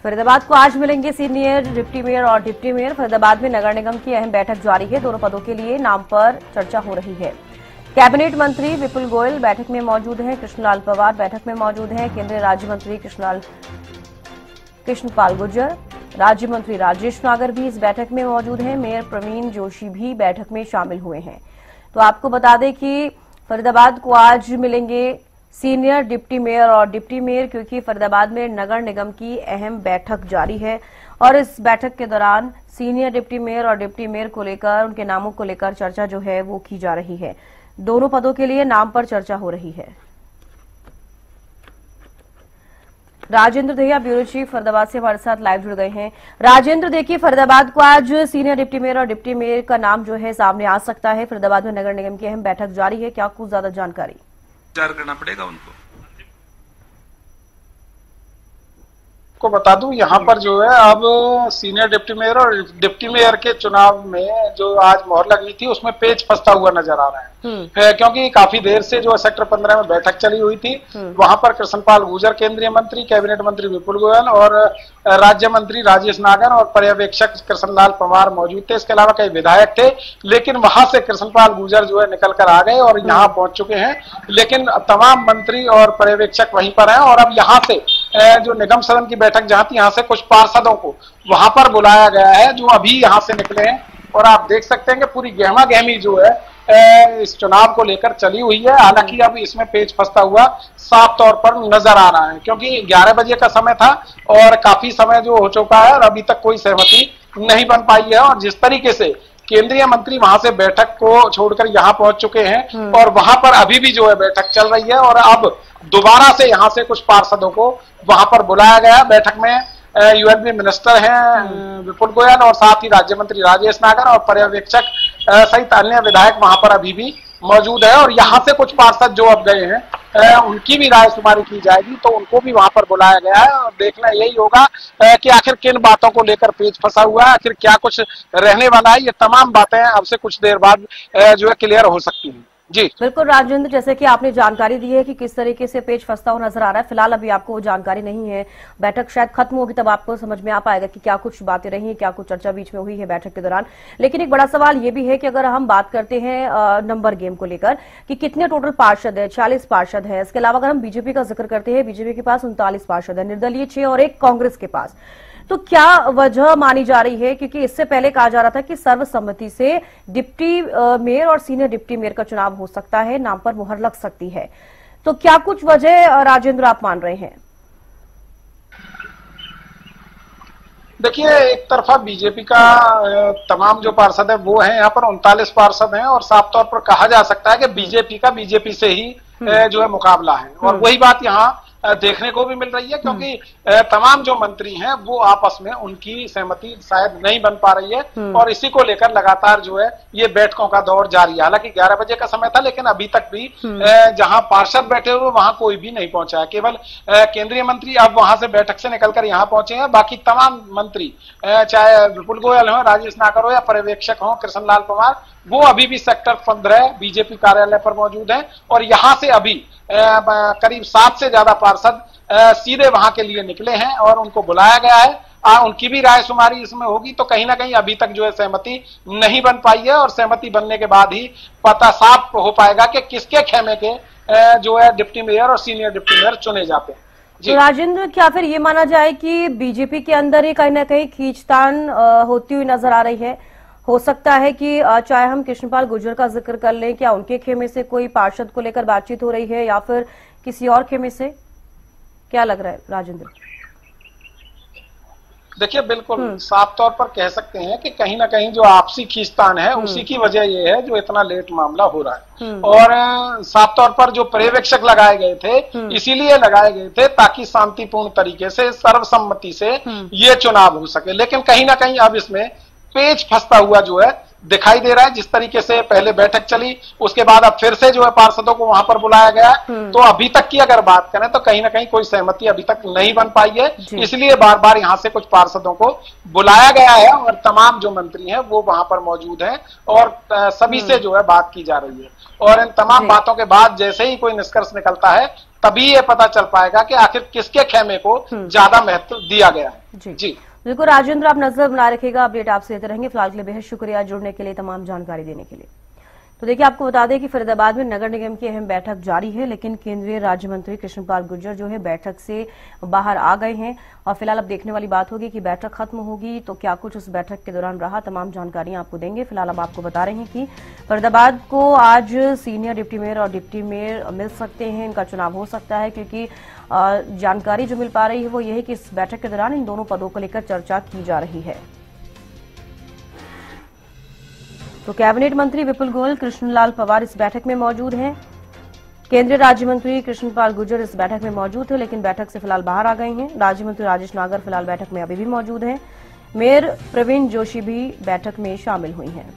फरीदाबाद को आज मिलेंगे सीनियर डिप्टी मेयर और डिप्टी मेयर। फरीदाबाद में नगर निगम की अहम बैठक जारी है। दोनों पदों के लिए नाम पर चर्चा हो रही है। कैबिनेट मंत्री विपुल गोयल बैठक में मौजूद हैं। कृष्णलाल पंवार बैठक में मौजूद हैं। केंद्रीय राज्य मंत्री कृष्णपाल गुर्जर, राज्य मंत्री राजेश नागर भी इस बैठक में मौजूद हैं। मेयर प्रवीण जोशी भी बैठक में शामिल हुए हैं। तो आपको बता दें कि फरीदाबाद को आज मिलेंगे सीनियर डिप्टी मेयर और डिप्टी मेयर, क्योंकि फरीदाबाद में नगर निगम की अहम बैठक जारी है और इस बैठक के दौरान सीनियर डिप्टी मेयर और डिप्टी मेयर को लेकर, उनके नामों को लेकर चर्चा जो है वो की जा रही है। दोनों पदों के लिए नाम पर चर्चा हो रही है। राजेंद्र दहिया ब्यूरो चीफ फरीदाबाद से हमारे साथ लाइव जुड़ गए हैं। राजेंद्र, देखिए फरीदाबाद को आज सीनियर डिप्टी मेयर और डिप्टी मेयर का नाम जो है सामने आ सकता है। फरीदाबाद में नगर निगम की अहम बैठक जारी है, क्या कुछ ज्यादा जानकारी? विचार करना पड़ेगा उनको। को बता दूं, यहाँ पर जो है अब सीनियर डिप्टी मेयर और डिप्टी मेयर के चुनाव में जो आज मोहर लगनी थी उसमें पेच फंसता हुआ नजर आ रहा है। क्योंकि काफी देर से जो सेक्टर 15 में बैठक चली हुई थी, वहां पर कृष्णपाल गुर्जर केंद्रीय मंत्री, कैबिनेट मंत्री विपुल गोयल और राज्य मंत्री राजेश नागर और पर्यवेक्षक कृष्णलाल पंवार मौजूद थे। इसके अलावा कई विधायक थे, लेकिन वहां से कृष्णपाल गुर्जर जो है निकल कर आ गए और यहाँ पहुंच चुके हैं। लेकिन तमाम मंत्री और पर्यवेक्षक वहीं पर हैं और अब यहाँ से जो निगम सदन की बैठक जहां थी, यहाँ से कुछ पार्षदों को वहां पर बुलाया गया है जो अभी यहाँ से निकले हैं। और आप देख सकते हैं कि पूरी गहमा गहमी जो है इस चुनाव को लेकर चली हुई है। हालांकि अब इसमें पेच फंसता हुआ साफ तौर पर नजर आ रहा है, क्योंकि 11 बजे का समय था और काफी समय जो हो चुका है और अभी तक कोई सहमति नहीं बन पाई है। और जिस तरीके से केंद्रीय मंत्री वहां से बैठक को छोड़कर यहाँ पहुंच चुके हैं और वहां पर अभी भी जो है बैठक चल रही है और अब दोबारा से यहाँ से कुछ पार्षदों को वहां पर बुलाया गया। बैठक में यूएनबी मिनिस्टर हैं विपुल गोयल और साथ ही राज्य मंत्री राजेश नागर और पर्यवेक्षक सहित अन्य विधायक वहां पर अभी भी मौजूद है। और यहाँ से कुछ पार्षद जो अब गए हैं उनकी भी राय शुमारी की जाएगी, तो उनको भी वहां पर बुलाया गया है। और देखना यही होगा कि आखिर किन बातों को लेकर पेच फंसा हुआ है, आखिर क्या कुछ रहने वाला है। ये तमाम बातें अब से कुछ देर बाद जो है क्लियर हो सकती हैं। जी बिल्कुल राजेंद्र, जैसे कि आपने जानकारी दी है कि किस तरीके से पेच फंसता हुआ नजर आ रहा है, फिलहाल अभी आपको वो जानकारी नहीं है। बैठक शायद खत्म होगी तब आपको समझ में आ पाएगा कि क्या कुछ बातें रही, क्या कुछ चर्चा बीच में हुई है बैठक के दौरान। लेकिन एक बड़ा सवाल ये भी है कि अगर हम बात करते हैं नंबर गेम को लेकर कि कितने टोटल पार्षद है, 40 पार्षद है। इसके अलावा अगर हम बीजेपी का जिक्र करते हैं, बीजेपी के पास 39 पार्षद है, निर्दलीय 6 और 1 कांग्रेस के पास। तो क्या वजह मानी जा रही है, क्योंकि इससे पहले कहा जा रहा था कि सर्वसम्मति से डिप्टी मेयर और सीनियर डिप्टी मेयर का चुनाव हो सकता है, नाम पर मुहर लग सकती है। तो क्या कुछ वजह राजेंद्र आप मान रहे हैं? देखिए, एक तरफा बीजेपी का तमाम जो पार्षद है वो है, यहाँ पर 39 पार्षद हैं और साफ तौर पर कहा जा सकता है कि बीजेपी का बीजेपी से ही जो है मुकाबला है। और वही बात यहाँ देखने को भी मिल रही है, क्योंकि तमाम जो मंत्री हैं वो आपस में उनकी सहमति शायद नहीं बन पा रही है और इसी को लेकर लगातार जो है ये बैठकों का दौर जारी है। हालांकि 11 बजे का समय था, लेकिन अभी तक भी जहां पार्षद बैठे हुए वहां कोई भी नहीं पहुंचा है। केवल केंद्रीय मंत्री अब वहां से बैठक से निकलकर यहाँ पहुंचे हैं। बाकी तमाम मंत्री, चाहे विपुल गोयल हो, राजेश नागर हो या पर्यवेक्षक हो कृष्णलाल पंवार, वो अभी भी सेक्टर 15 बीजेपी कार्यालय पर मौजूद हैं। और यहाँ से अभी करीब 7 से ज्यादा पार्षद सीधे वहां के लिए निकले हैं और उनको बुलाया गया है। उनकी भी राय शुमारी इसमें होगी। तो कहीं ना कहीं अभी तक जो है सहमति नहीं बन पाई है और सहमति बनने के बाद ही पता साफ हो पाएगा कि किसके खेमे के जो है डिप्टी मेयर और सीनियर डिप्टी मेयर चुने जाते हैं। तो राजेंद्र, क्या फिर ये माना जाए कि बीजेपी के अंदर ही कहीं ना कहीं खींचतान होती हुई नजर आ रही है? हो सकता है कि चाहे हम कृष्णपाल गुर्जर का जिक्र कर लें, क्या उनके खेमे से कोई पार्षद को लेकर बातचीत हो रही है या फिर किसी और खेमे से? क्या लग रहा है राजेंद्र? देखिए, बिल्कुल साफ तौर पर कह सकते हैं कि कहीं ना कहीं जो आपसी खींचतान है उसी की वजह ये है जो इतना लेट मामला हो रहा है। और साफ तौर पर जो पर्यवेक्षक लगाए गए थे इसीलिए लगाए गए थे ताकि शांतिपूर्ण तरीके से सर्वसम्मति से ये चुनाव हो सके। लेकिन कहीं ना कहीं अब इसमें पेच फंसता हुआ जो है दिखाई दे रहा है। जिस तरीके से पहले बैठक चली, उसके बाद अब फिर से जो है पार्षदों को वहां पर बुलाया गया। तो अभी तक की अगर बात करें तो कहीं ना कहीं कोई सहमति अभी तक नहीं बन पाई है, इसलिए बार बार यहाँ से कुछ पार्षदों को बुलाया गया है और तमाम जो मंत्री हैं वो वहां पर मौजूद हैं और सभी से जो है बात की जा रही है। और इन तमाम बातों के बाद जैसे ही कोई निष्कर्ष निकलता है तभी ये पता चल पाएगा कि आखिर किसके खेमे को ज्यादा महत्व दिया गया है। जी बिल्कुल राजेंद्र, आप नजर बनाए रखिएगा, अपडेट आपसे देते रहेंगे। फिलहाल के लिए बेहद शुक्रिया जुड़ने के लिए, तमाम जानकारी देने के लिए। तो देखिए, आपको बता दें कि फरीदाबाद में नगर निगम की अहम बैठक जारी है, लेकिन केंद्रीय राज्य मंत्री कृष्णपाल गुर्जर जो है बैठक से बाहर आ गए हैं। और फिलहाल अब देखने वाली बात होगी कि बैठक खत्म होगी तो क्या कुछ उस बैठक के दौरान रहा, तमाम जानकारियां आपको देंगे। फिलहाल अब आपको बता रहे हैं कि फरीदाबाद को आज सीनियर डिप्टी मेयर और डिप्टी मेयर मिल सकते हैं, इनका चुनाव हो सकता है, क्योंकि जानकारी जो मिल पा रही है वो यह है कि इस बैठक के दौरान इन दोनों पदों को लेकर चर्चा की जा रही है। तो कैबिनेट मंत्री विपुल गोयल, कृष्णलाल पवार इस बैठक में मौजूद हैं। केंद्रीय राज्य मंत्री कृष्णपाल गुर्जर इस बैठक में मौजूद थे, लेकिन बैठक से फिलहाल बाहर आ गए हैं। राज्य मंत्री राजेश नागर फिलहाल बैठक में अभी भी मौजूद हैं। मेयर प्रवीण जोशी भी बैठक में शामिल हुई हैं।